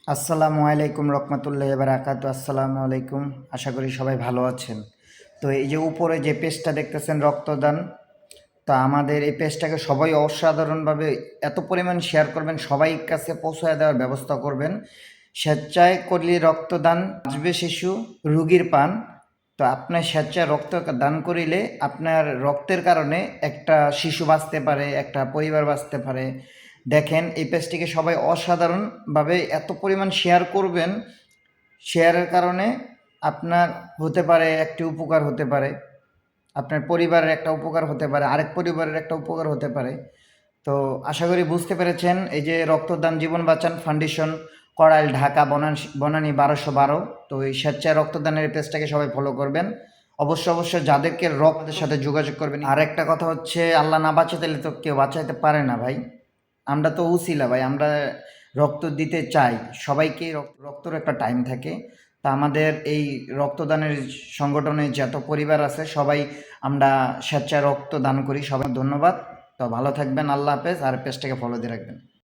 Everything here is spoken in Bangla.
আসসালামু আলাইকুম রহমতুল্লাহি ওয়া বারাকাতুহু। আসসালামু আলাইকুম, আশা করি সবাই ভালো আছেন। তো এই যে উপরে যে পেজটা দেখতেছেন রক্তদান, তো আমাদের এই পেজটাকে সবাই অসাধারণভাবে এত পরিমাণ শেয়ার করবেন, সবাই কাছে পৌঁছায় দেওয়ার ব্যবস্থা করবেন। স্বেচ্ছায় করলে রক্তদান বাঁচবে শিশু, রুগীর প্রাণ। তো আপনার স্বেচ্ছায় রক্ত দান করিলে আপনার রক্তের কারণে একটা শিশু বাঁচতে পারে, একটা পরিবার বাঁচতে পারে। দেখেন এই পেজটিকে সবাই অসাধারণভাবে এত পরিমাণ শেয়ার করবেন, শেয়ারের কারণে আপনার হতে পারে একটি উপকার হতে পারে, আপনার পরিবারের একটা উপকার হতে পারে, আরেক পরিবারের একটা উপকার হতে পারে। তো আশা করি বুঝতে পেরেছেন। এই যে রক্তদান জীবন বাঁচান ফাউন্ডেশন, কড়াইল, ঢাকা, বনানী 1212। তো এই স্বেচ্ছায় রক্তদানের পেজটাকে সবাই ফলো করবেন। অবশ্যই যাদেরকে রক্তের সাথে যোগাযোগ করবেন। আর একটা কথা হচ্ছে, আল্লাহ না বাঁচাতে তো কেউ বাঁচাইতে পারে না ভাই। আমরা তো উছিলা ভাই, আমরা রক্ত দিতে চাই সবাইকে। রক্তর একটা টাইম থাকে। তা আমাদের এই রক্তদানের সংগঠনে যত পরিবার আছে সবাই আমরা স্বেচ্ছায় রক্ত দান করি। সবাই ধন্যবাদ। তো ভালো থাকবেন, আল্লাহ হাফেজ। আর পেজটাকে ফলো দিয়ে রাখবেন।